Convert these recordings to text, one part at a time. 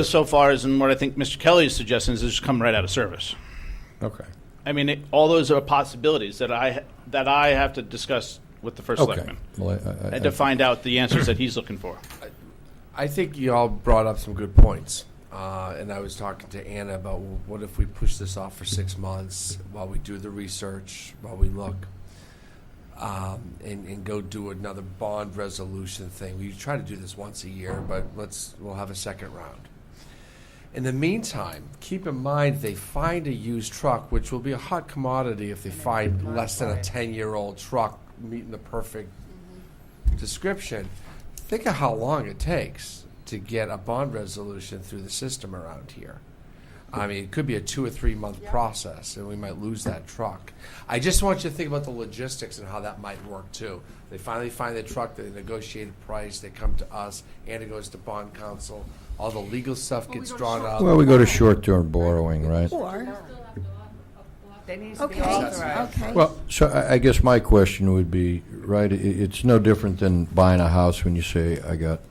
So far as in what I think Mr. Kelly is suggesting is just come right out of service. Okay. I mean, all those are possibilities that I have to discuss with the first selectman Well, and to find out the answers that he's looking for. I think you all brought up some good points. And I was talking to Anna about what if we push this off for 6 months while we do the research, while we look, and go do another bond resolution thing. We try to do this once a year, but we'll have a second round. In the meantime, keep in mind they find a used truck, which will be a hot commodity if they find less than a 10-year-old truck meeting the perfect description. Think of how long it takes to get a bond resolution through the system around here. I mean, it could be a 2 or 3 month process, and we might lose that truck. I just want you to think about the logistics and how that might work too. They finally find the truck, they negotiate a price, they come to us, and it goes to bond counsel. All the legal stuff gets drawn up. Well, we go to short-term borrowing, right? Or, They need to be okay, authorized. okay. Well, so I guess my question would be, right, it's no different than buying a house when you say,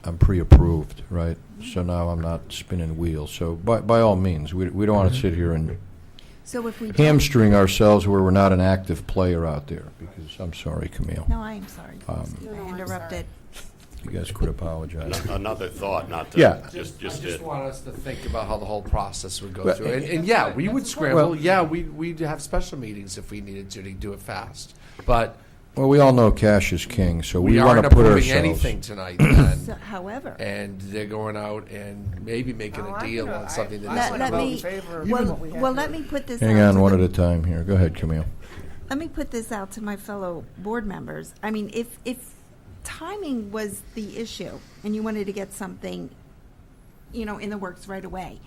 I'm pre-approved, right? So now I'm not spinning wheels. So by all means, we don't want to sit here and So if we hamstring ourselves where we're not an active player out there. Because, I'm sorry, Camille. No, I am sorry. I interrupted. You guys could apologize. Another thought, not to Yeah. I just just to, want us to think about how the whole process would go But- through. And yeah, we would scramble. Well- Yeah, we'd have special meetings if we needed to do it fast. But Well, we all know cash is king, so we we want aren't to put approving ourselves. anything tonight. Then. So, however, And they're going out and maybe making a deal on something that I Let- isn't would let vote approved. me- in favor of what we have well, here. let me put this Hang out on, to one the- at a time here. Go ahead, Camille. Let me put this out to my fellow board members. I mean, if timing was the issue and you wanted to get something, in the works right away,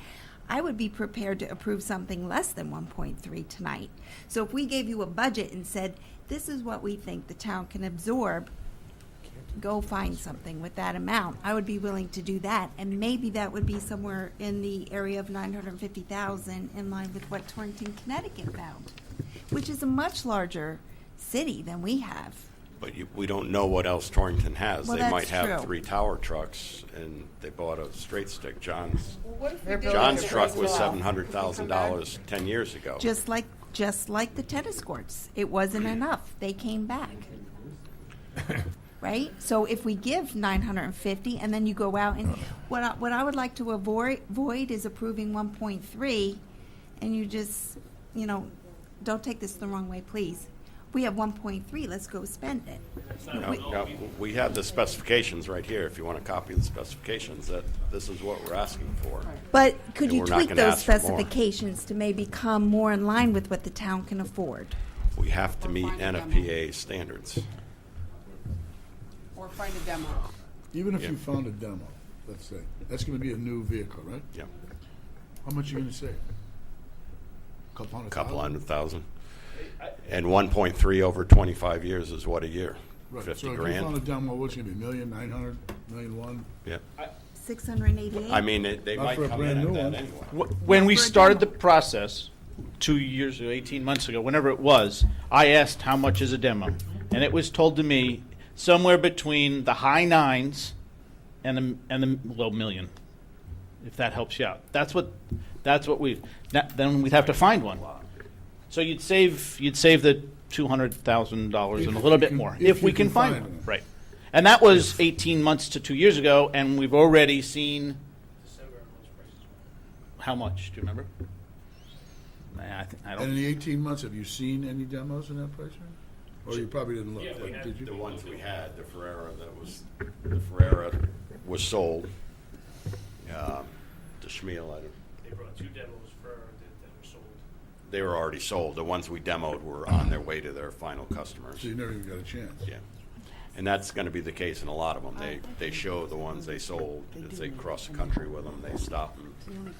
I would be prepared to approve something less than 1.3 tonight. So if we gave you a budget and said, this is what we think the town can absorb, go find something with that amount, I would be willing to do that. And maybe that would be somewhere in the area of 950,000 in line with what Torrington, Connecticut found, which is a much larger city than we have. but we don't know what else Torrington has. Well, They might that's have true. 3 tower trucks, and they bought a straight stick. John's They're building John's a truck place was now. $700,000 10 years ago. Just like the tennis courts, it wasn't enough. They came back. Right? So if we give 950 and then you go out and what I would like to avoid is approving 1.3 and you just, don't take this the wrong way, please. We have 1.3, let's go spend it. No, we have the specifications right here. If you want a copy of the specifications, that this is what we're asking for. But could And you we're not tweak gonna those ask for more. specifications to maybe come more in line with what the town can afford? We have to meet NFPA standards. Or find a demo. Even if Yeah. you found a demo, let's say, that's gonna be a new vehicle, right? Yeah, How much are you gonna save? Couple hundred couple thousand? 100,000. And 1.3 over 25 years is what a year? Right, 50 so if you grand. found a demo, what's it gonna be, 1,900,000, 1,000,001? Yeah. 688? I mean, they Not might for a come brand in at new that one. anyway. When we For a started the demo. process 2 years ago, 18 months ago, whenever it was, I asked how much is a demo, and it was told to me somewhere between the high nines and the low million. If that helps you out, that's what then we'd have to find one. So you'd save the $200,000 and a little bit more if we can find one, right? And that was 18 months to 2 years ago, and we've already seen how much? Do you remember? Nah, I And don't. in the 18 months, have you seen any demos in that price range? Or you probably didn't look, but did you? The ones we had, the Ferrera was sold. The Schmiel, They brought 2 demos for that were sold. they were already sold. The ones we demoed were on their way to their final customers. So you never even got a chance? Yeah. And that's going to be the case in a lot of them. They show the ones they sold as they cross the country with them. They stop and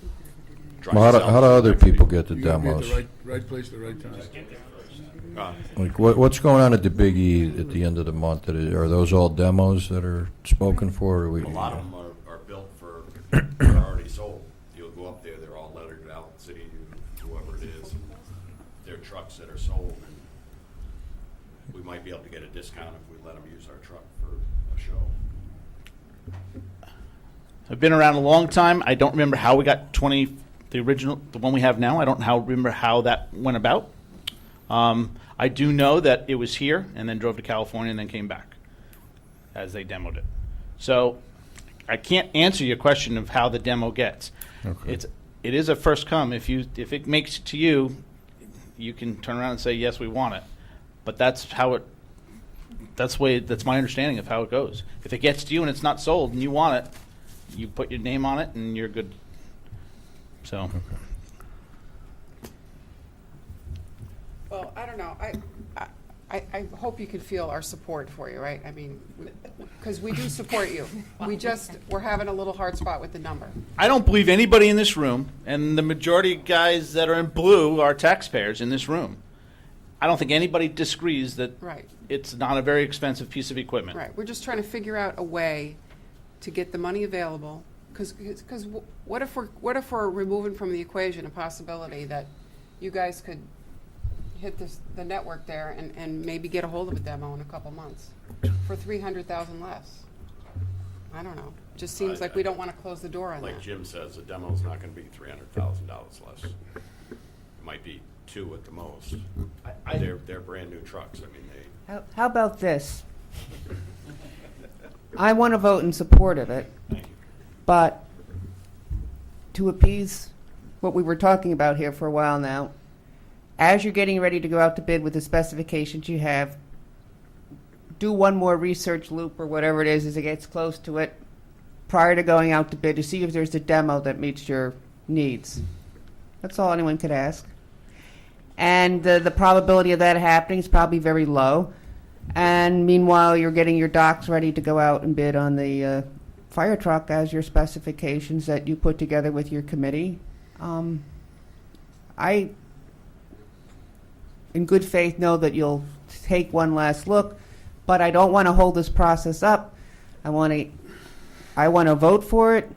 try Well, to how sell do them. other people get the You gotta be at demos? the right place at the right time. Like, what's going on at the Big E at the end of the month? Are those all demos that are spoken for? Or A lot of them are built for, they're already sold. You'll go up there, they're all lettered out, city, whoever it is. They're trucks that are sold. And we might be able to get a discount if we let them use our truck for a show. I've been around a long time. I don't remember how we got 20, the original, the one we have now. I don't remember how that went about. I do know that it was here and then drove to California and then came back as they demoed it. So I can't answer your question of how the demo gets. Okay. It is a first come. If it makes it to you, you can turn around and say, yes, we want it. But that's how it, that's my understanding of how it goes. If it gets to you and it's not sold and you want it, you put your name on it and you're good. So. Well, I don't know. I hope you can feel our support for you, right? I mean, because we do support you. We're having a little hard spot with the number. I don't believe anybody in this room, and the majority of guys that are in blue are taxpayers in this room. I don't think anybody disagrees that Right. it's not a very expensive piece of equipment. Right. We're just trying to figure out a way to get the money available. Because what if we're removing from the equation a possibility that you guys could hit the network there and maybe get a hold of a demo in a couple months for $300,000 less? I don't know. Just seems like we don't want to close the door on Like that. Jim says, the demo's not gonna be $300,000 less. It might be $2 at the most. They're brand new trucks. I mean, How about this? I want to vote in support of it, thank you. but to appease what we were talking about here for a while now, as you're getting ready to go out to bid with the specifications you have, do one more research loop or whatever it is as it gets close to it prior to going out to bid to see if there's a demo that meets your needs. That's all anyone could ask. And the probability of that happening is probably very low. And meanwhile, you're getting your docs ready to go out and bid on the fire truck as your specifications that you put together with your committee. I, in good faith, know that you'll take one last look, but I don't want to hold this process up. I want to vote for it.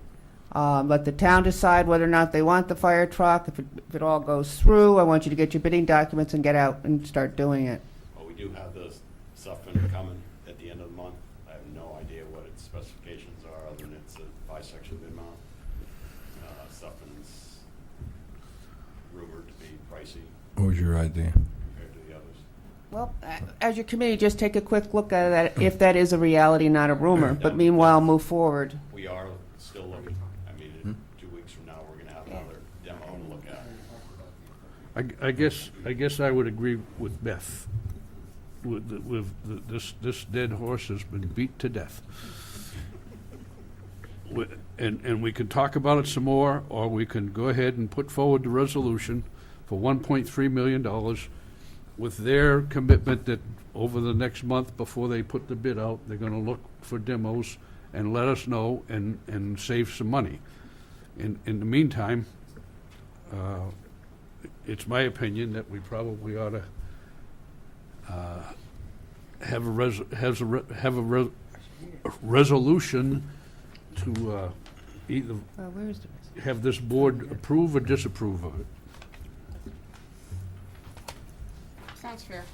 Let the town decide whether or not they want the fire truck. If it all goes through, I want you to get your bidding documents and get out and start doing it. Well, we do have the stuff coming at the end of the month. I have no idea what its specifications are, other than it's a 5-section bid mount. Stuffing's rumored to be pricey What was your idea? compared to the others. Well, as your committee, just take a quick look at that, if that is a reality, not a rumor. But meanwhile, move forward. We are still looking. I mean, in 2 weeks from now, we're gonna have another demo to look at. I guess I would agree with Beth. This dead horse has been beat to death. And we can talk about it some more, or we can go ahead and put forward the resolution for $1.3 million with their commitment that over the next month before they put the bid out, they're gonna look for demos and let us know and save some money. In the meantime, it's my opinion that we probably ought to have a resolution to either Where is the have this board approve or disapprove of it. Sounds fair.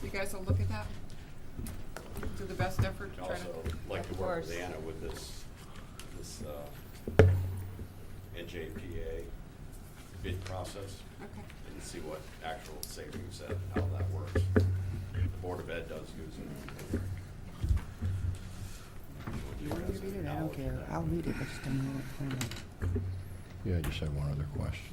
You guys will look at that? Do the best effort to I'd try to... also like to work with course. Anna with this NJPA bid process Okay. and see what actual savings and how that works. The Board of Ed does use it. You want me to read it? I don't care. I'll read it, but just a minute. Yeah, I just have one other question.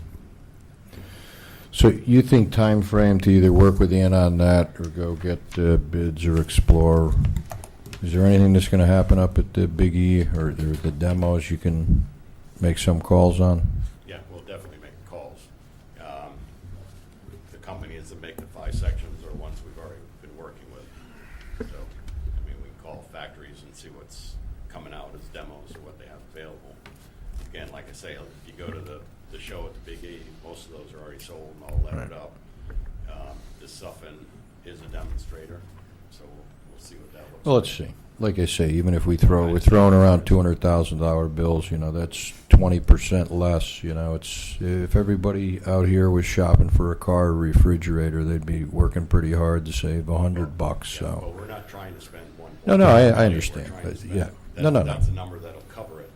So you think time frame to either work with Ann on that or go get bids or explore? Is there anything that's going to happen up at the Big E or the demos you can make some calls on? Yeah, we'll definitely make calls. The companies that make the 5 sections are ones we've already been working with. So, I mean, we can call factories and see what's coming out as demos or what they have available. Again, like I say, if you go to the show at the Big E, most of those are already sold and all lettered up. This Suffin is a demonstrator, so we'll see what that looks like. Well, let's see. Like I say, even if we're throwing around $200,000 bills, that's 20% less. It's if everybody out here was shopping for a car or refrigerator, they'd be working pretty hard to save $100. Yeah, So but we're not trying to spend one. No, I We're understand, trying to but spend- yeah. that- No. That's a number that'll cover it.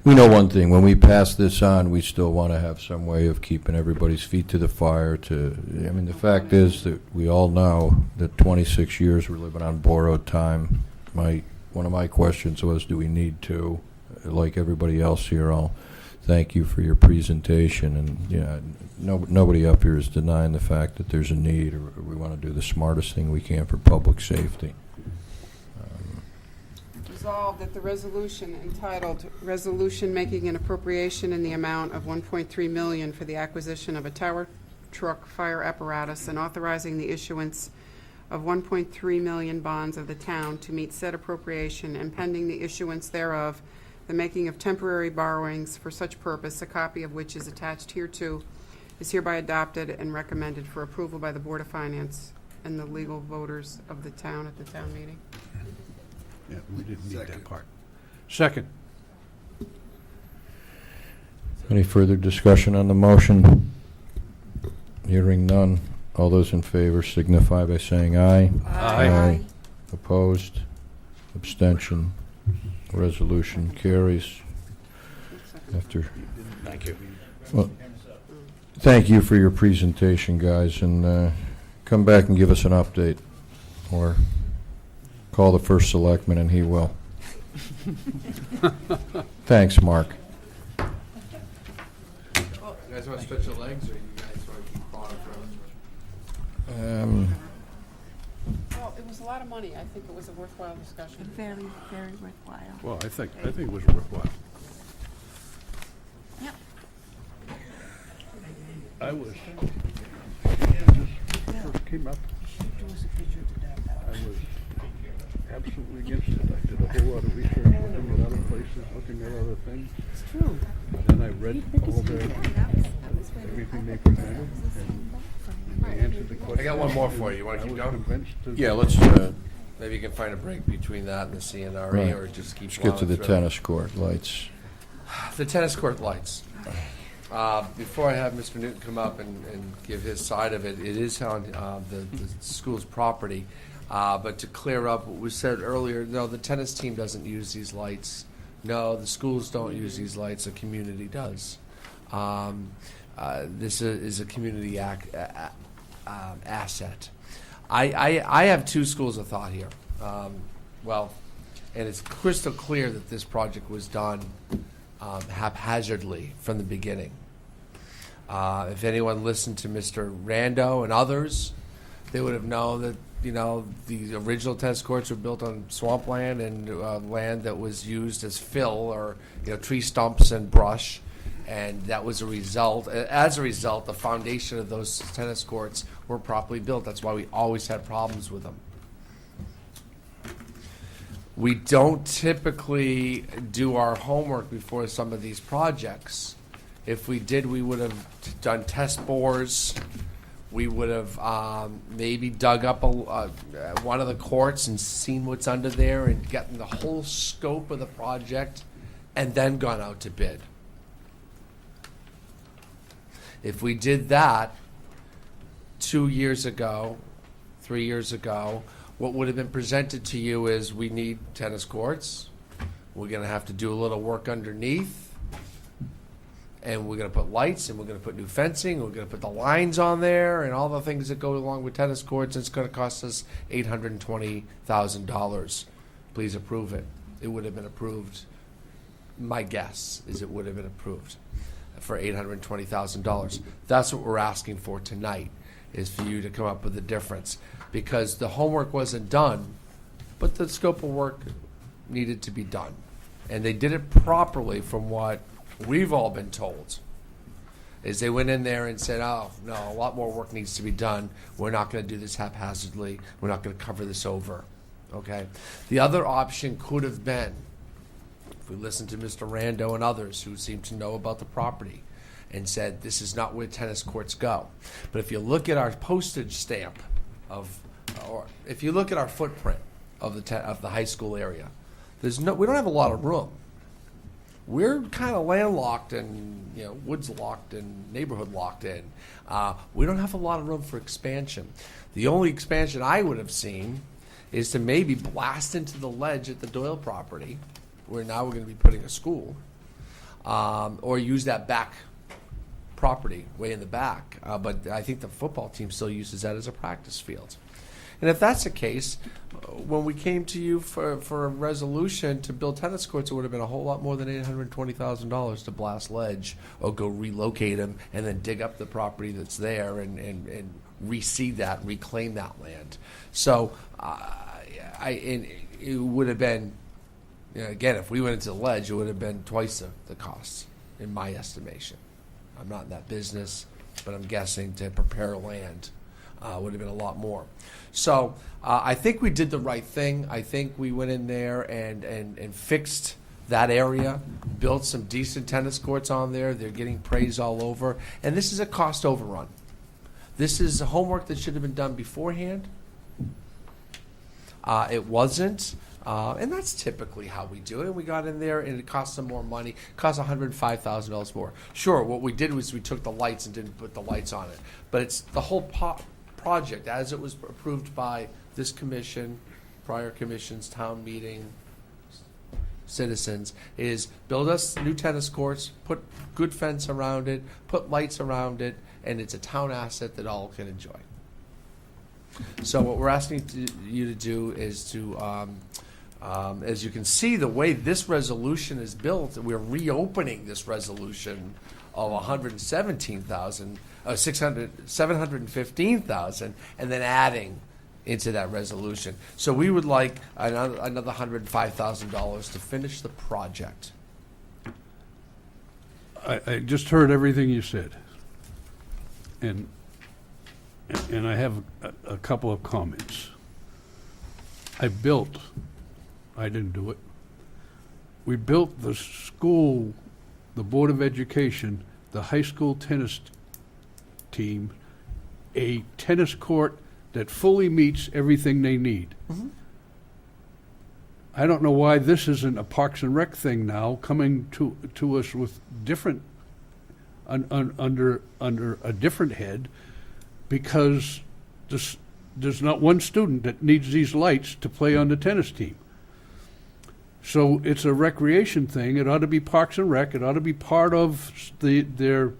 We know one thing, when we pass this on, we still want to have some way of keeping everybody's feet to the fire I mean, the fact is that we all know that 26 years we're living on borrowed time. One of my questions was, do we need to? Like everybody else here, I'll thank you for your presentation, and nobody up here is denying the fact that there's a need, or we want to do the smartest thing we can for public safety. Resolved that the resolution entitled Resolution Making an Appropriation in the Amount of $1.3 million for the acquisition of a tower truck fire apparatus and authorizing the issuance of 1.3 million bonds of the town to meet said appropriation and pending the issuance thereof, the making of temporary borrowings for such purpose, a copy of which is attached hereto, is hereby adopted and recommended for approval by the Board of Finance and the legal voters of the town at the town meeting. Yeah, we didn't need that Second. part. Second. Any further discussion on the motion? Hearing none. All those in favor signify by saying aye. Aye. Opposed? Abstention? Resolution carries. After. Thank you. Well, thank you for your presentation, guys, and come back and give us an update, or call the first selectman and he will. Thanks, Mark. You guys want to stretch your legs, or you guys want to keep crawling through? Well, it was a lot of money. I think it was a worthwhile discussion. Very, very worthwhile. Well, I think it was worthwhile. Yep. I was, first came up, I was absolutely against it. I did a whole lot of research, looking at other places, looking at other things. It's true. And then I read all everything they presented, and they answered the question. I got one more for you. You want to keep I was going? convinced to. Yeah, let's Maybe you can find a break between that and the CNRE, Right. or just keep get to plowing the through. tennis court lights. The tennis court lights. Before I have Mr. Newton come up and give his side of it, it is on the school's property. But to clear up what was said earlier, no, the tennis team doesn't use these lights. No, the schools don't use these lights. The community does. This is a community asset. I have two schools of thought here. And it's crystal clear that this project was done haphazardly from the beginning. If anyone listened to Mr. Rando and others, they would have known that the original tennis courts were built on swampland and land that was used as fill, or tree stumps and brush, and that was a result. As a result, the foundation of those tennis courts were properly built. That's why we always had problems with them. We don't typically do our homework before some of these projects. If we did, we would have done test bores. We would have maybe dug up one of the courts and seen what's under there and gotten the whole scope of the project and then gone out to bid. If we did that 2 years ago, 3 years ago, what would have been presented to you is, we need tennis courts. We're going to have to do a little work underneath. And we're going to put lights, and we're going to put new fencing, we're going to put the lines on there, and all the things that go along with tennis courts. It's going to cost us $820,000. Please approve it. It would have been approved. My guess is it would have been approved for $820,000. That's what we're asking for tonight, is for you to come up with the difference. Because the homework wasn't done, but the scope of work needed to be done. And they did it properly, from what we've all been told. Is they went in there and said, oh, no, a lot more work needs to be done. We're not going to do this haphazardly. We're not going to cover this over. Okay? The other option could have been, if we listened to Mr. Rando and others who seem to know about the property, and said, this is not where tennis courts go. But if you look at our postage stamp or if you look at our footprint of the high school area, we don't have a lot of room. We're kind of landlocked and woods locked and neighborhood locked in. We don't have a lot of room for expansion. The only expansion I would have seen is to maybe blast into the ledge at the Doyle property, where now we're going to be putting a school, or use that back property way in the back. But I think the football team still uses that as a practice field. And if that's the case, when we came to you for a resolution to build tennis courts, it would have been a whole lot more than $820,000 to blast ledge or go relocate them and then dig up the property that's there and reseed that, reclaim that land. So it would have been, again, if we went into the ledge, it would have been twice the cost, in my estimation. I'm not in that business, but I'm guessing to prepare land would have been a lot more. So I think we did the right thing. I think we went in there and fixed that area, built some decent tennis courts on there. They're getting praise all over. And this is a cost overrun. This is homework that should have been done beforehand. It wasn't. And that's typically how we do it. And we got in there, and it cost them more money. It cost $105,000 more. Sure, what we did was we took the lights and didn't put the lights on it. But it's the whole project, as it was approved by this commission, prior commissions, town meeting, citizens, is build us new tennis courts, put good fence around it, put lights around it, and it's a town asset that all can enjoy. So what we're asking you to do is to, as you can see, the way this resolution is built, we're reopening this resolution of $715,000, and then adding into that resolution. So we would like another $105,000 to finish the project. I just heard everything you said, and I have a couple of comments. I didn't do it. We built the school, the Board of Education, the high school tennis team, a tennis court that fully meets everything they need. Mm-hmm. I don't know why this isn't a Parks and Rec thing now, coming to us with different, under a different head, because there's not one student that needs these lights to play on the tennis team. So it's a recreation thing. It ought to be Parks and Rec. It ought to be part of their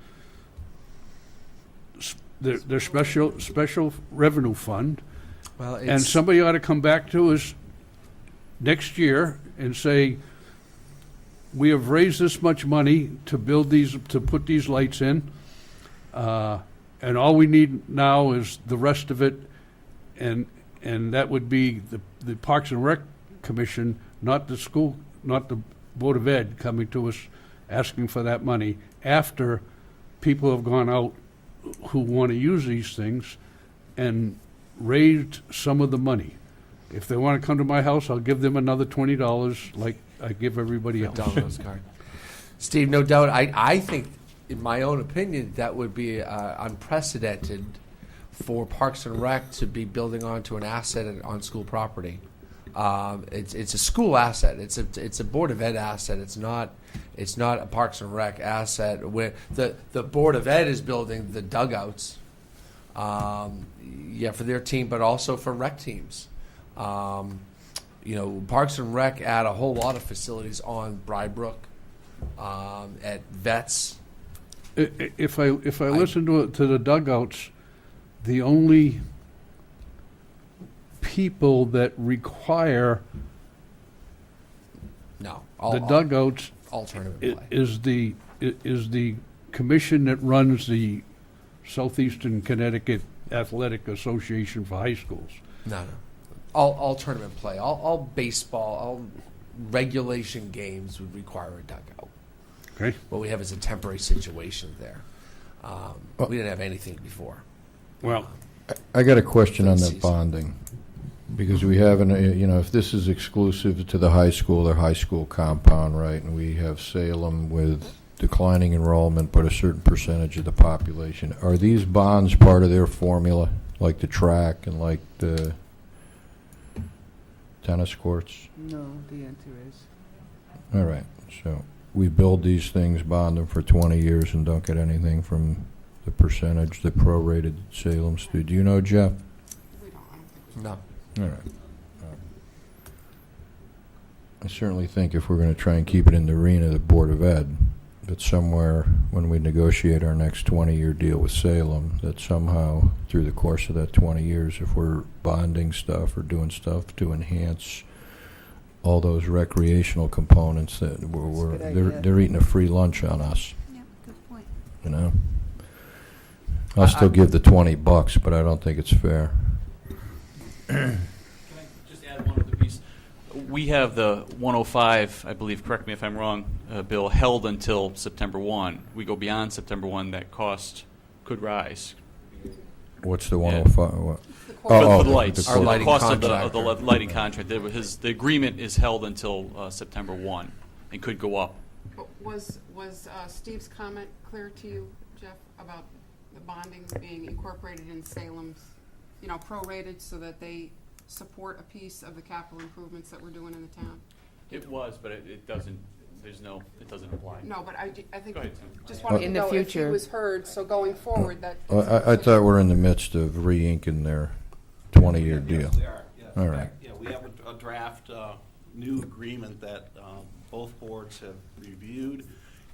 special revenue fund. Well, And somebody ought to come back to us next year and say, we have raised this much money to build these, to put these lights in, and all we need now is the rest of it, and that would be the Parks and Rec Commission, not the school, not the Board of Ed coming to us asking for that money after people have gone out who want to use these things and raised some of the money. If they want to come to my house, I'll give them another $20 like I give everybody else. Domino's card. Steve, no doubt, I think, in my own opinion, that would be unprecedented for Parks and Rec to be building onto an asset on school property. It's a school asset. It's a Board of Ed asset. It's not a Parks and Rec asset. Where the Board of Ed is building the dugouts, for their team, but also for rec teams. Parks and Rec add a whole lot of facilities on Brybrook, at Vets. If I listen to the dugouts, the only people that require the dugouts all tournament play is the commission that runs the Southeastern Connecticut Athletic Association for high schools. No. All tournament play, all baseball, all regulation games would require a dugout. Okay. What we have is a temporary situation there. We didn't have anything before. Well, I got a question on For the that season. bonding, because we have if this is exclusive to the high school, their high school compound, right, and we have Salem with declining enrollment, but a certain percentage of the population, are these bonds part of their formula, like the track and like the tennis courts? No, the answer is. All right, so we build these things, bond them for 20 years, and don't get anything from the percentage, the prorated Salem student. Do you know, Jeff? We don't, I don't think No. All right. I certainly think if we're going to try and keep it in the arena of the Board of Ed, that somewhere when we negotiate our next 20-year deal with Salem, that somehow through the course of that 20 years, if we're bonding stuff or doing stuff to enhance all those recreational components, that a good idea. they're eating a free lunch on us, Yeah, good point. you know. I'll still give the $20, but I don't think it's fair. Can I just add one other piece? We have the 105, I believe, correct me if I'm wrong, bill held until September 1. We go beyond September 1, that cost could rise. What's the 105? What? The For, quote- for the lights, Our the lighting cost of the contractor. lighting contract. The agreement is held until September 1 and could go up. But was Steve's comment clear to you, Jeff, about the bonding being incorporated in Salem's, prorated so that they support a piece of the capital improvements that we're doing in the town? It was, but it doesn't. It doesn't apply. No, but I think, Go ahead, Tim. just wanted to In the know if he future. was heard, so going forward, that. I thought we're in the midst of re-inking their 20-year deal. Yes, we are. Yes. All In right. fact, yeah, we have a draft new agreement that both boards have reviewed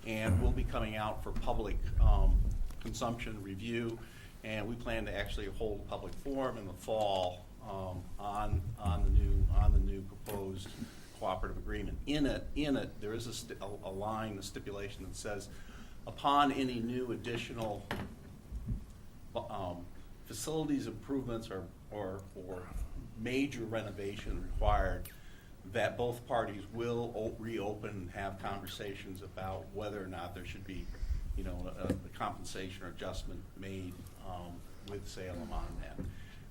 and will be coming out for public consumption review. And we plan to actually hold a public forum in the fall on the new proposed cooperative agreement. In it, there is a line, a stipulation that says, upon any new additional facilities improvements or major renovation required, that both parties will reopen and have conversations about whether or not there should be, a compensation or adjustment made with Salem on that.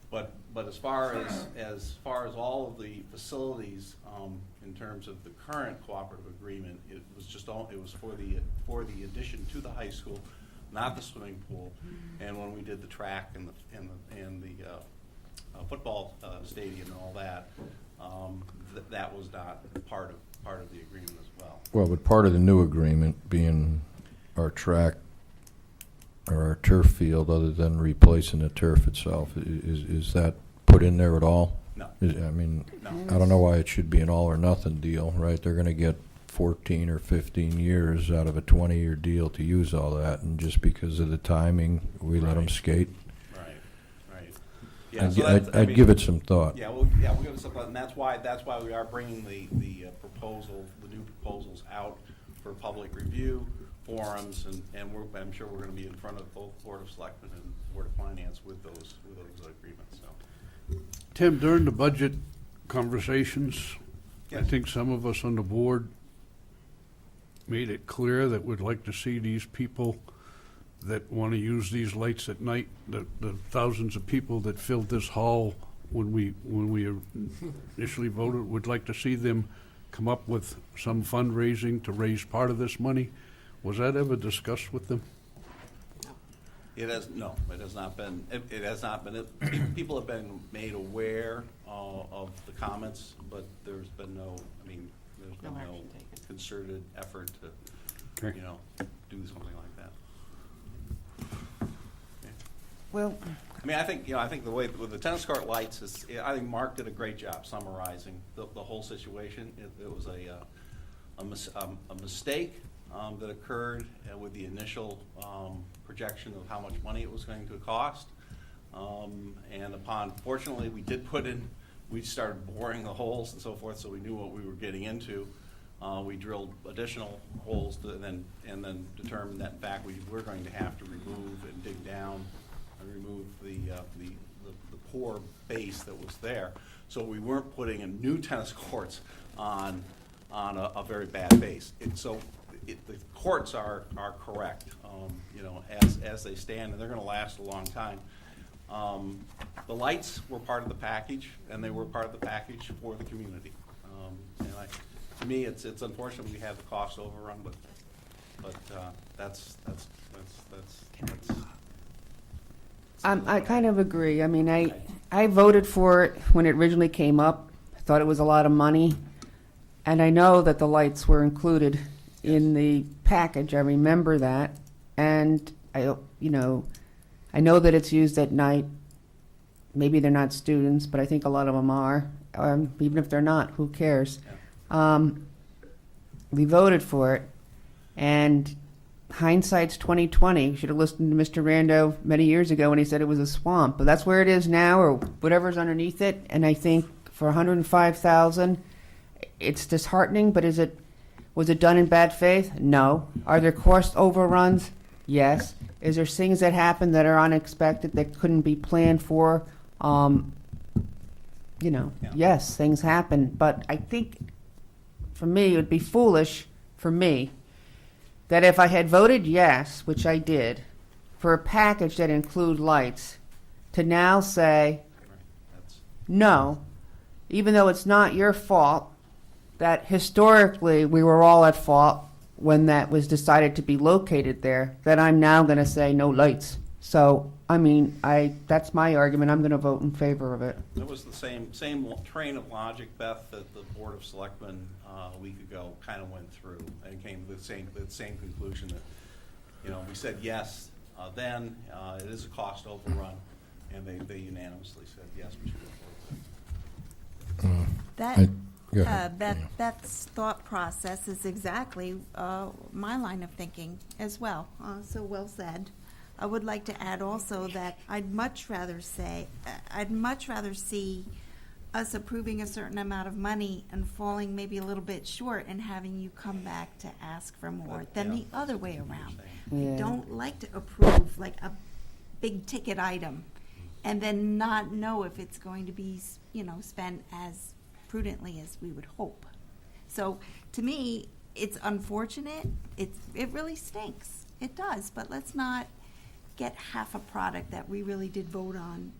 But as far as all of the facilities, in terms of the current cooperative agreement, it was for the addition to the high school, not the swimming pool. And when we did the track and the football stadium and all that, that was not part of the agreement as well. Well, but part of the new agreement being our track or our turf field, other than replacing the turf itself, is that put in there at all? No. No. No. I don't know why it should be an all or nothing deal, right? They're going to get 14 or 15 years out of a 20-year deal to use all that, and just because of the timing, we let them skate. Right. Yeah, so that's- I I'd mean, give it some thought. we'll give it some thought, and that's why we are bringing the new proposals out for public review, forums, and I'm sure we're going to be in front of both Board of Selectmen and Board of Finance with those agreements. So, Tim, during the budget conversations, I Yes. think some of us on the board made it clear that we'd like to see these people that want to use these lights at night, the thousands of people that filled this hall when we initially voted, would like to see them come up with some fundraising to raise part of this money. Was that ever discussed with them? it has not been. It has not been. People have been made aware of the comments, but there's been no. There's been no action taken. concerted effort to, Okay. do something like that. Well, I think the way with the tennis court lights is, I think Mark did a great job summarizing the whole situation. It was a mistake that occurred with the initial projection of how much money it was going to cost, and fortunately, we started boring the holes and so forth, so we knew what we were getting into. We drilled additional holes and then determined that in fact we were going to have to remove and dig down and remove the poor base that was there. So we weren't putting in new tennis courts on a very bad base. The courts are correct, as they stand, and they're going to last a long time. The lights were part of the package, and they were part of the package for the community. To me, it's unfortunate we had the cost overrun, but that's. I kind of agree. I voted for it when it originally came up. I thought it was a lot of money. And I know that the lights were included in the package. I remember that. And I know that it's used at night. Maybe they're not students, but I think a lot of them are. Even if they're not, who cares? We voted for it. And hindsight's 2020. You should have listened to Mr. Rando many years ago when he said it was a swamp. But that's where it is now, or whatever's underneath it. And I think for $105,000, it's disheartening. But was it done in bad faith? No. Are there cost overruns? Yes. Is there things that happen that are unexpected that couldn't be planned for? Yes, things happen. But I think, for me, it would be foolish for me that if I had voted yes, which I did, for a package that include lights, to now say no, even though it's not your fault, that historically we were all at fault when that was decided to be located there, that I'm now going to say no lights. So, I mean, that's my argument. I'm going to vote in favor of it. It was the same train of logic, Beth, that the Board of Selectmen a week ago kind of went through and came to the same conclusion that, we said yes then, it is a cost overrun, and they unanimously said yes, we should go forward with it. Go ahead. Beth's thought process is exactly my line of thinking as well. So well said. I would like to add also that I'd much rather see us approving a certain amount of money and falling maybe a little bit short and having you come back to ask for more than the other way around. Yeah. I don't like to approve like a big ticket item and then not know if it's going to be, spent as prudently as we would hope. So to me, it's unfortunate. It really stinks. It does, but let's not get half a product that we really did vote on,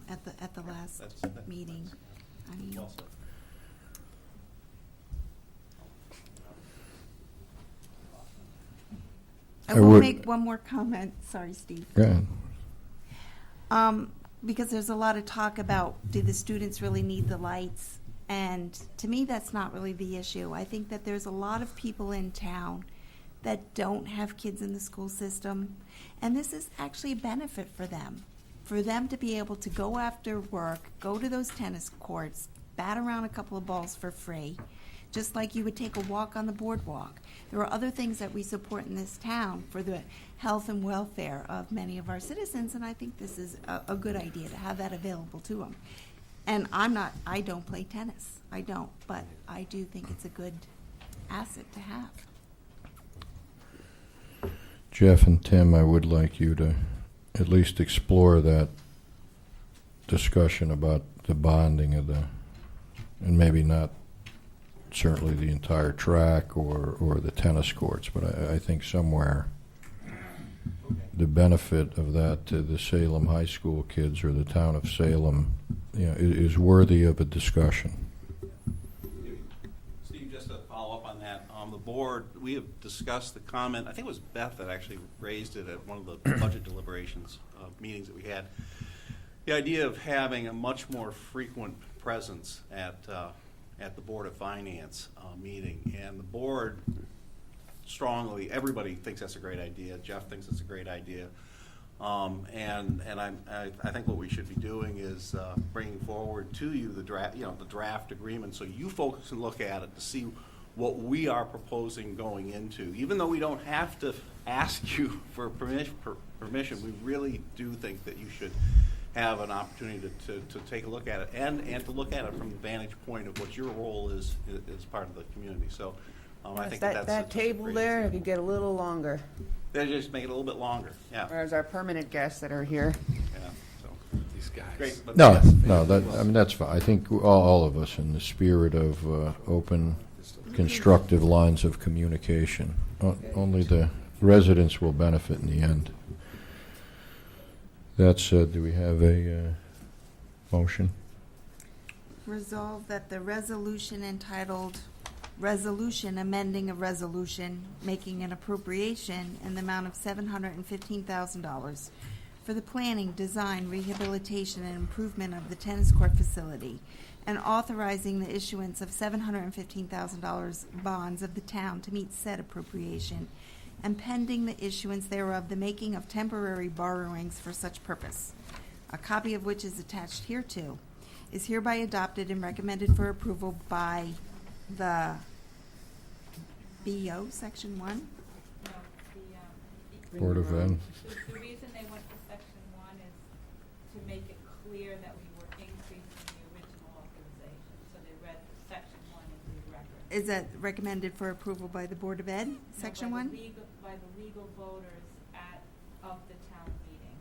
at the last meeting. I mean, Well said. I I will would- make one more comment. Sorry, Steve. Go ahead. Because there's a lot of talk about, do the students really need the lights? And to me, that's not really the issue. I think that there's a lot of people in town that don't have kids in the school system, and this is actually a benefit for them to be able to go after work, go to those tennis courts, bat around a couple of balls for free, just like you would take a walk on the boardwalk. There are other things that we support in this town for the health and welfare of many of our citizens, and I think this is a good idea to have that available to them. And I don't play tennis. I don't, but I do think it's a good asset to have. Jeff and Tim, I would like you to at least explore that discussion about the bonding of and maybe not certainly the entire track or the tennis courts, but I think somewhere the benefit of that to the Salem High School kids or the town of Salem, is worthy of a discussion. Steve, just to follow up on that, the board, we have discussed the comment, I think it was Beth that actually raised it at one of the budget deliberations meetings that we had. The idea of having a much more frequent presence at the Board of Finance meeting, and the board strongly, everybody thinks that's a great idea. Jeff thinks it's a great idea. And I think what we should be doing is bringing forward to you the draft agreement, so you folks can look at it to see what we are proposing going into. Even though we don't have to ask you for permission, we really do think that you should have an opportunity to take a look at it and to look at it from the vantage point of what your role is as part of the community. So I think that's that table great there, if example. you get a little longer. They just make it a little bit longer. Yeah. There's our permanent guests that are here. Yeah. So These guys. great. But No, yes. that's fine. I think all of us, in the spirit of open, constructive lines of communication, only the residents will benefit in the end. That said, do we have a motion? Resolve that the resolution entitled Resolution Amending a Resolution Making an Appropriation in the amount of $715,000 for the planning, design, rehabilitation, and improvement of the tennis court facility, and authorizing the issuance of $715,000 bonds of the town to meet said appropriation, and pending the issuance thereof, the making of temporary borrowings for such purpose, a copy of which is attached hereto, is hereby adopted and recommended for approval by the BO, Section 1? Board of Ed. The reason they went to section 1 is to make it clear that we were increasing the original authorization. So they read section 1 into the record. Is that recommended for approval by the Board of Ed, No, section by 1? By the legal voters of the town meeting.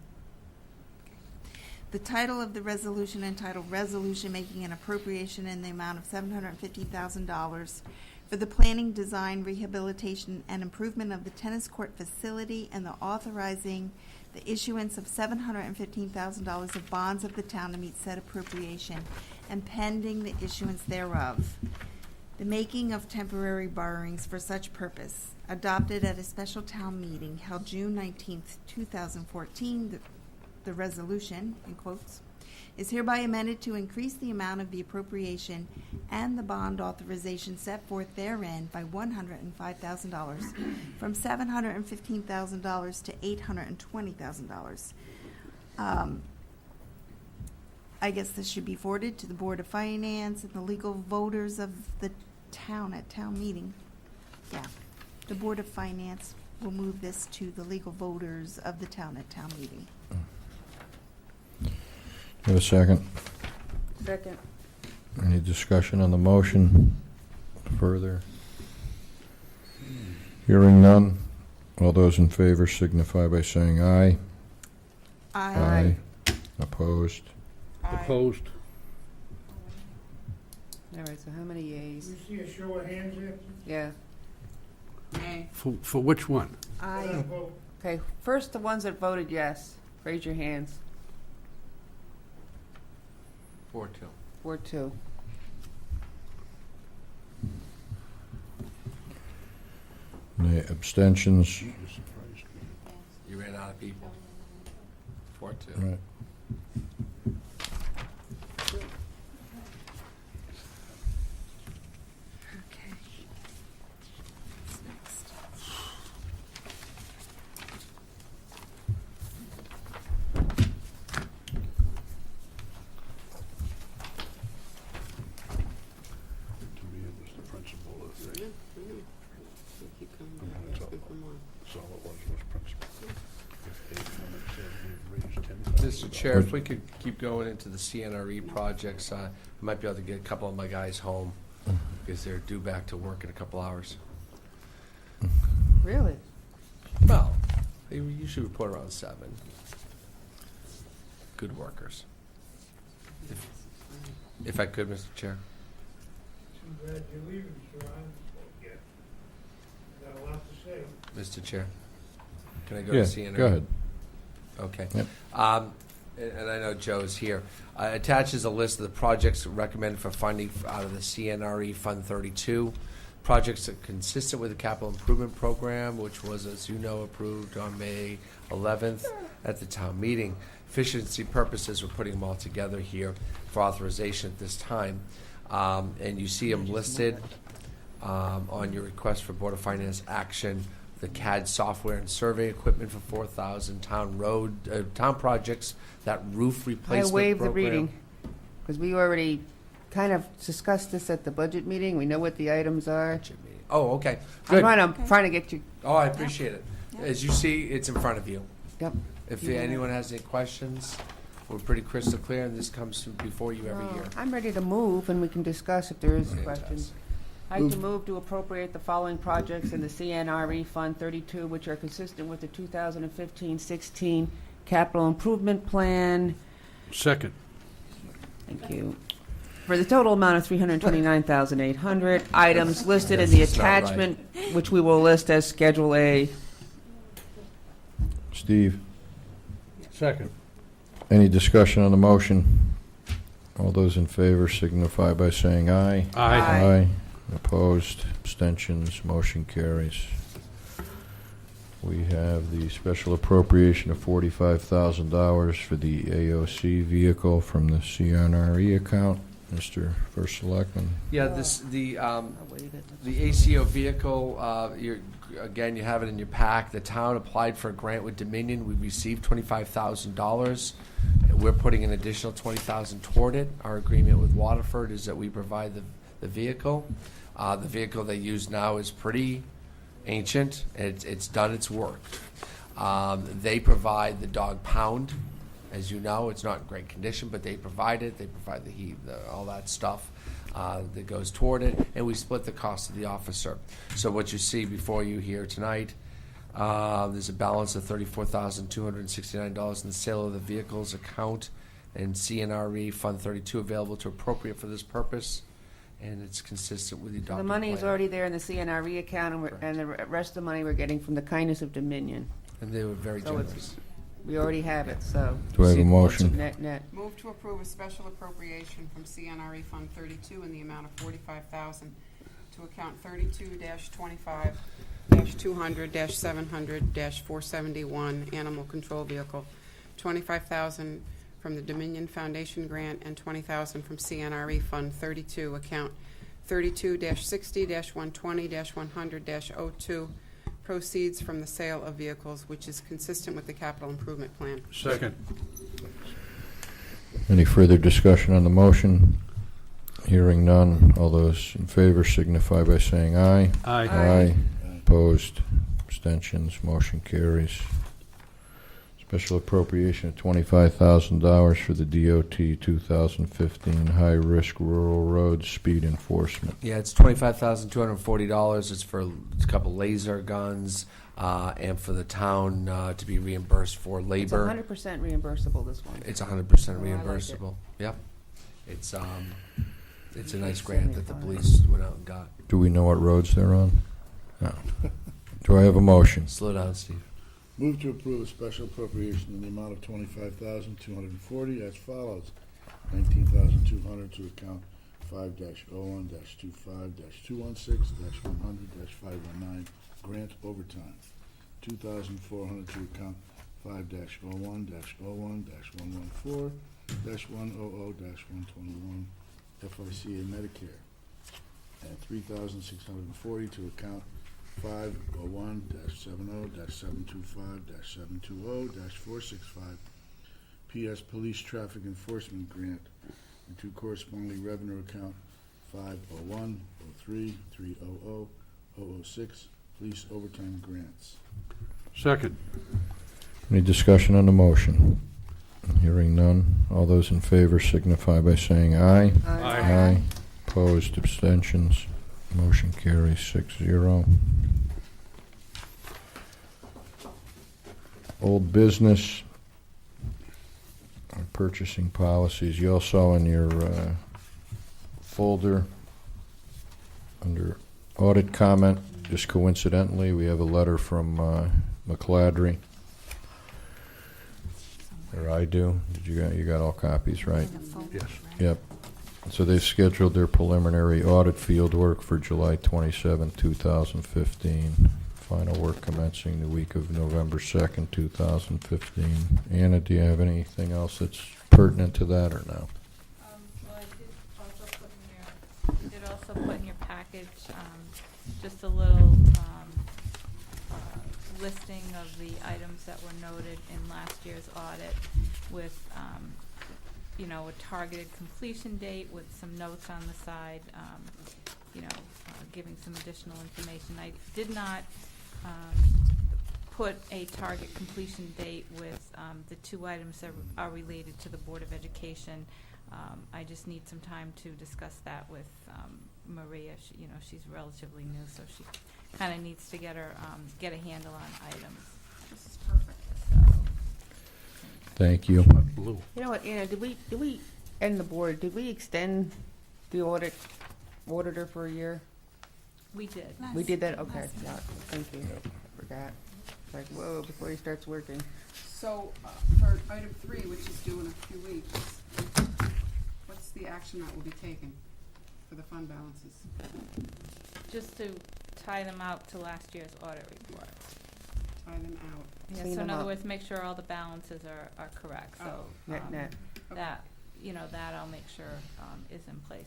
The title of the resolution entitled Resolution Making an Appropriation in the Amount of $750,000 for the planning, design, rehabilitation, and improvement of the tennis court facility and the authorizing the issuance of $715,000 of bonds of the town to meet said appropriation and pending the issuance thereof. The making of temporary borrowings for such purpose, adopted at a special town meeting held June 19th, 2014, the resolution, in quotes, is hereby amended to increase the amount of the appropriation and the bond authorization set forth therein by $105,000 from $715,000 to $820,000. I guess this should be forwarded to the Board of Finance and the legal voters of the town at town meeting. Yeah, the Board of Finance will move this to the legal voters of the town at town meeting. Have a second? Second. Any discussion on the motion? Further? Hearing none. All those in favor signify by saying aye. Aye. Opposed? Opposed? All right, so how many yeas? You see a show of hands there? Yeah. For which one? Aye. Okay, first the ones that voted yes. Raise your hands. 4-2. 4-2. Any abstentions? You ran out of people. 4-2. Right. Okay. What's next? To me, it was the principal of the, Keep coming I'm back, gonna tell asking for more. that's all it was principal. If they come and said we've raised $10,000. Mr. Chair, if we could keep going into the CNRE projects, I might be able to get a couple of my guys home because they're due back to work in a couple hours. Really? Well, they usually report around 7. Good workers. If I could, Mr. Chair. Too bad you're leaving, sir. Got a lot to say. Mr. Chair, can I go Yeah, to CNRE? go ahead. Okay. Yep. And I know Joe's here. Attaches a list of the projects recommended for funding out of the CNRE Fund 32. Projects that are consistent with the capital improvement program, which was, as you know, approved on May 11th at the town meeting. Efficiency purposes, we're putting them all together here for authorization at this time. And you see them listed on your request for Board of Finance action. The CAD software and survey equipment for $4,000, town projects, that roof I replacement waive the program. reading, because we already kind of discussed this at the budget meeting. We know what the items are. Oh, okay, I'm good. trying to get you, Oh, I appreciate it. Yep. As you see, it's in front of you. yep. If You got it. anyone has any questions, we're pretty crystal clear, and this comes before you every year. I'm ready to move, and we can discuss if there is Fantastic. questions. I'd like to move to appropriate the following projects in the CNRE Fund 32, which are consistent with the 2015-16 Capital Improvement Plan. Second. Thank you. For the total amount of $329,800. Items listed in the Yes, it's not right. attachment, which we will list as Schedule A. Steve? Second. Any discussion on the motion? All those in favor signify by saying aye. Aye. Opposed, abstentions, motion carries. We have the special appropriation of $45,000 for the AOC vehicle from the CNRE account. Mr. First Selectman. Yeah, I'll waive it. the ACO vehicle, again, you have it in your pack. The town applied for a grant with Dominion. We received $25,000. We're putting an additional $20,000 toward it. Our agreement with Waterford is that we provide the vehicle. The vehicle they use now is pretty ancient. It's done its work. They provide the dog pound. As you know, it's not in great condition, but they provide it. They provide the heat, all that stuff that goes toward it, and we split the cost of the officer. So what you see before you here tonight, there's a balance of $34,269 in the sale of the vehicles account and CNRE Fund 32 available to appropriate for this purpose, and it's consistent with the adopted The money is plan. already there in the CNRE account, and the rest of the money we're getting from the kindness of Dominion. And they were very So it's- generous. We already have it, so Do I have a See, motion? net. Move to approve a special appropriation from CNRE Fund 32 in the amount of $45,000 to account 32-25-200-700-471 Animal Control Vehicle, $25,000 from the Dominion Foundation Grant, and $20,000 from CNRE Fund 32, account 32-60-120-100-02, proceeds from the sale of vehicles, which is consistent with the capital improvement plan. Second. Any further discussion on the motion? Hearing none. All those in favor signify by saying aye. Aye. Aye. Opposed? Abstentions? Motion carries. Special appropriation of $25,000 for the DOT 2015 high-risk rural road speed enforcement. Yeah, it's $25,240. It's for a couple laser guns and for the town to be reimbursed for It's labor. 100% reimbursable, this one. It's 100% Oh, I like it. reimbursable. Yep. It's a nice grant that the police went out and got. Do we know what roads they're on? No. Do I have a motion? Slow down, Steve. Move to approve a special appropriation in the amount of $25,240 as follows. $19,200 to account 5-01-25-216-100-519 grant overtime. $2,400 to account 5-01-114-100-121 FICA Medicare. And $3,640 to account 501-70-725-720-465 PS Police Traffic Enforcement Grant, and two corresponding revenue account 501-03-300-006 Police Overtime Grants. Second. Any discussion on the motion? Hearing none. All those in favor signify by saying aye. Aye. Opposed? Abstentions? Motion carries 6-0. Old business, purchasing policies. You all saw in your folder under audit comment, just coincidentally, we have a letter from McCladry. Or I do. You got all copies, right? Yes. Yep. So they've scheduled their preliminary audit field work for July 27, 2015. Final work commencing the week of November 2nd, 2015. Anna, do you have anything else that's pertinent to that or no? Well, I did also put in your package, just a little listing of the items that were noted in last year's audit with, a targeted completion date with some notes on the side, giving some additional information. I did not put a target completion date with the two items that are related to the Board of Education. I just need some time to discuss that with Maria. She's relatively new, so she kind of needs to get a handle on items. This is perfect. Thank you. Blue. You know what, Anna, did we, and the board, did we extend the auditor for a year? We did. We did that? Okay. Yeah, thank you. Forgot. Like, whoa, before he starts working. So, for item 3, which is due in a few weeks, what's the action that will be taken for the fund balances? Just to tie them out to last year's audit report. Tie them out. Yeah, Clean so in them other up. words, make sure all the balances are correct, so. Oh. Net. That, that I'll make sure is in place.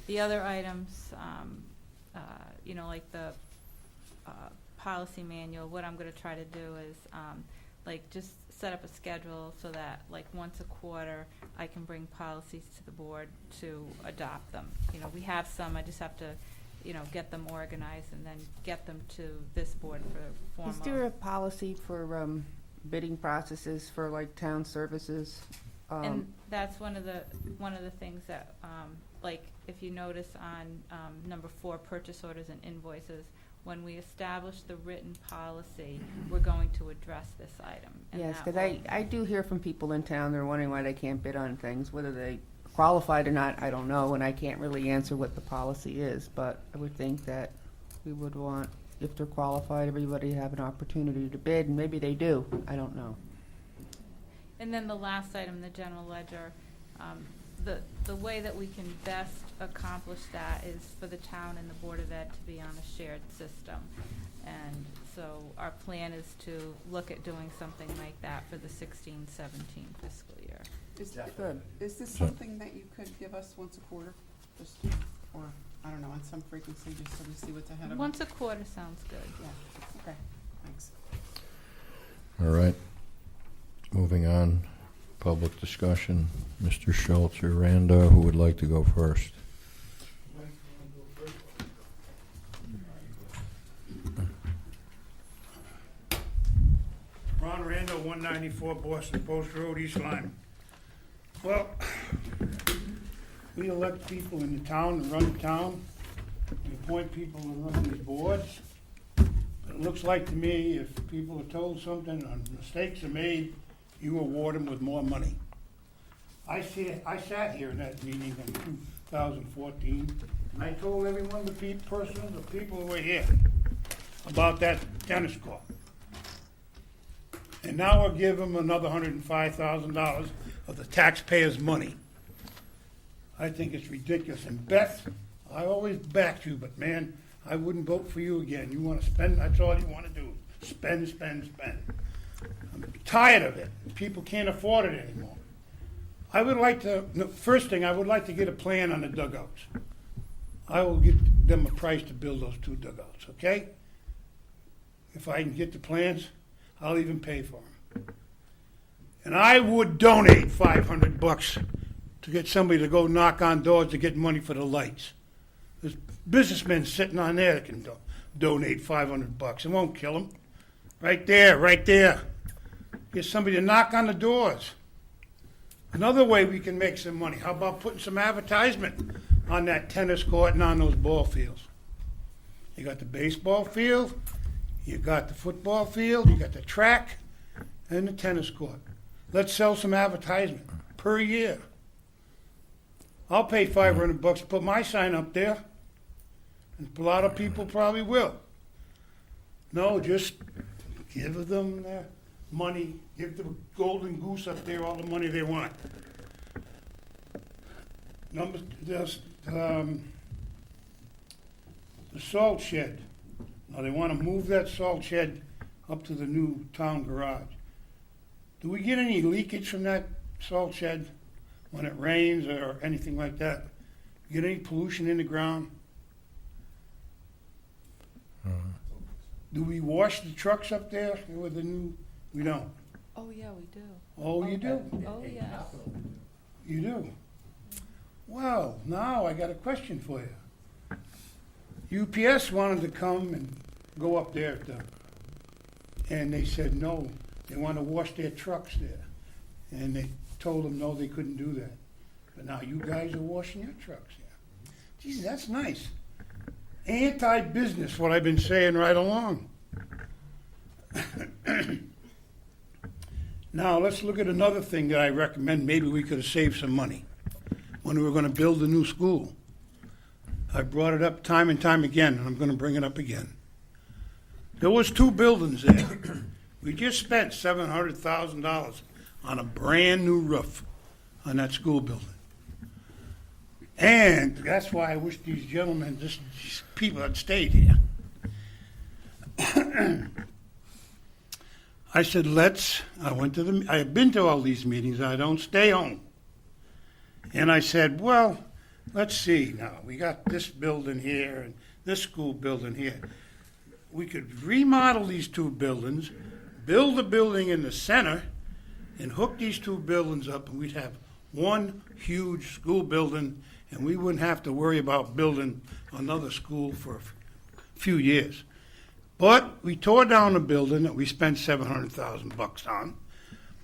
The other items, like the policy manual, what I'm gonna try to do is, just set up a schedule so that, once a quarter, I can bring policies to the board to adopt them. We have some, I just have to, get them organized and then get them to this board for formal. Is there a policy for bidding processes for like town services. And that's one of the things that, like, if you notice on number 4, purchase orders and invoices, when we establish the written policy, we're going to address this item. And Yes, that because will- I do hear from people in town, they're wondering why they can't bid on things, whether they qualified or not, I don't know, and I can't really answer what the policy is, but I would think that we would want, if they're qualified, everybody to have an opportunity to bid, and maybe they do, I don't know. And then the last item, the general ledger, the way that we can best accomplish that is for the town and the Board of Ed to be on a shared system. And so our plan is to look at doing something like that for the 16-17 fiscal year. Good. Is this something that you could give us once a quarter? Just, or, I don't know, on some frequency, just so we see what's ahead of us? Once a quarter sounds good. Yeah, okay, thanks. All right. Moving on, public discussion. Mr. Schultz or Randa, who would like to go first? Ron Randall, 194 Boston Post Road, East Lyme. Well, we elect people in the town to run the town. We appoint people to run these boards. But it looks like to me, if people are told something or mistakes are made, you award them with more money. I sat here in that meeting in 2014, and I told every one of the people who were here about that tennis court. And now we'll give them another $105,000 of the taxpayers' money. I think it's ridiculous. And Beth, I always backed you, but man, I wouldn't vote for you again. You want to spend, that's all you want to do. Spend, spend, spend. I'm tired of it. People can't afford it anymore. I would like to, first thing, I would like to get a plan on the dugouts. I will get them a price to build those 2 dugouts, okay? If I can get the plans, I'll even pay for them. And I would donate $500 to get somebody to go knock on doors to get money for the lights. There's businessmen sitting on there that can donate $500. It won't kill them. Right there, right there. Get somebody to knock on the doors. Another way we can make some money, how about putting some advertisement on that tennis court and on those ball fields? You got the baseball field, you got the football field, you got the track, and the tennis court. Let's sell some advertisement per year. I'll pay $500 to put my sign up there, and a lot of people probably will. No, just give them their money, give the golden goose up there all the money they want. The salt shed. Now they want to move that salt shed up to the new town garage. Do we get any leakage from that salt shed when it rains or anything like that? Get any pollution in the ground? Do we wash the trucks up there with the new? We don't. Oh, yeah, we do. Oh, you do? Oh, yes. You do? Well, now I got a question for you. UPS wanted to come and go up there, and they said no. They want to wash their trucks there. And they told them no, they couldn't do that. But now you guys are washing your trucks here. Geez, that's nice. Anti-business, what I've been saying right along. Now, let's look at another thing that I recommend. Maybe we could have saved some money when we were going to build a new school. I brought it up time and time again, and I'm going to bring it up again. There was 2 buildings there. We just spent $700,000 on a brand new roof on that school building. And that's why I wish these gentlemen, these people had stayed here. I said, I've been to all these meetings, I don't stay home. And I said, well, let's see now, we got this building here and this school building here. We could remodel these 2 buildings, build a building in the center, and hook these 2 buildings up, and we'd have one huge school building, and we wouldn't have to worry about building another school for a few years. But we tore down a building that we spent $700,000 on,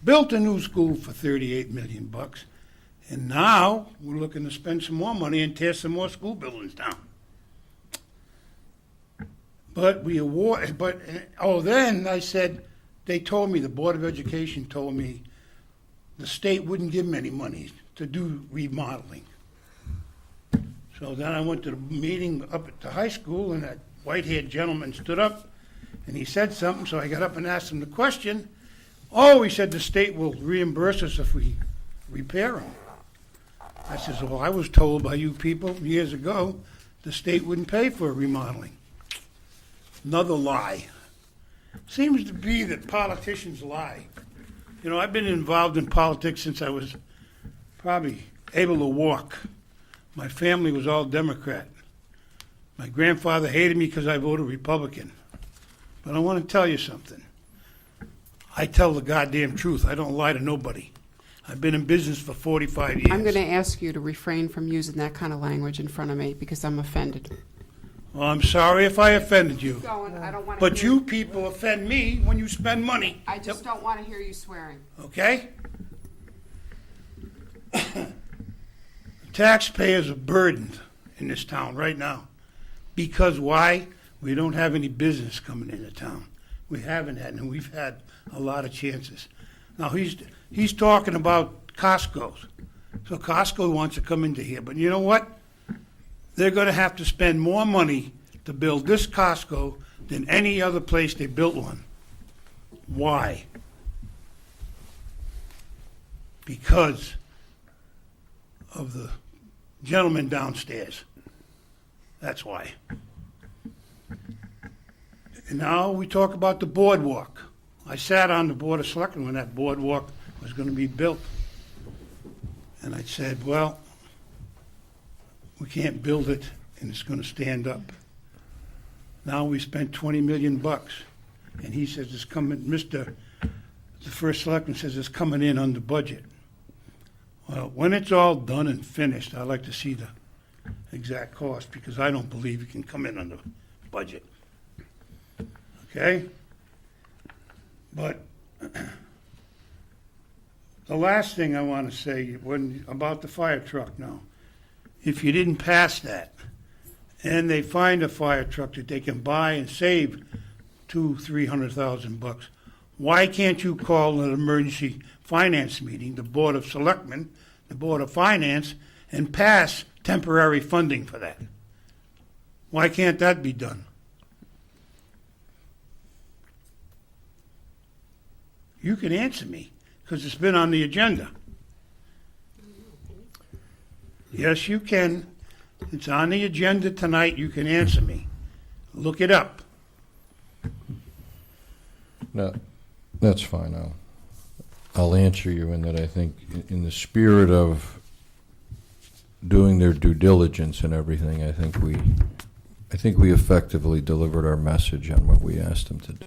built a new school for $38 million, and now we're looking to spend some more money and tear some more school buildings down. But then I said, they told me, the Board of Education told me the state wouldn't give them any money to do remodeling. So then I went to the meeting up at the high school, and that white-haired gentleman stood up, and he said something, so I got up and asked him the question. Oh, he said the state will reimburse us if we repair them. I says, well, I was told by you people years ago the state wouldn't pay for remodeling. Another lie. Seems to be that politicians lie. You know, I've been involved in politics since I was probably able to walk. My family was all Democrat. My grandfather hated me because I voted Republican. But I want to tell you something. I tell the goddamn truth. I don't lie to nobody. I've been in business for 45 years. I'm going to ask you to refrain from using that kind of language in front of me because I'm offended. Well, I'm sorry if I offended you. Going, I don't want to But you people offend me when you spend money. I just don't want to hear you swearing. Okay? Taxpayers are burdened in this town right now. Because why? We don't have any business coming into town. We haven't had, and we've had a lot of chances. Now, he's talking about Costco's. So Costco wants to come into here. But you know what? They're going to have to spend more money to build this Costco than any other place they built one. Why? Because of the gentleman downstairs. That's why. And now we talk about the boardwalk. I sat on the Board of Selectmen when that boardwalk was going to be built. And I said, well, we can't build it and it's going to stand up. Now we spent $20 million. And he says it's coming, the first selectman says it's coming in under budget. Well, when it's all done and finished, I'd like to see the exact cost because I don't believe it can come in under budget. Okay? But the last thing I want to say about the fire truck now, if you didn't pass that and they find a fire truck that they can buy and save $200,000-300,000, why can't you call an emergency finance meeting, the Board of Selectmen, the Board of Finance, and pass temporary funding for that? Why can't that be done? You can answer me, because it's been on the agenda. Yes, you can. It's on the agenda tonight. You can answer me. Look it up. No, that's fine. I'll answer you in that I think in the spirit of doing their due diligence and everything, I think we effectively delivered our message on what we asked them to do.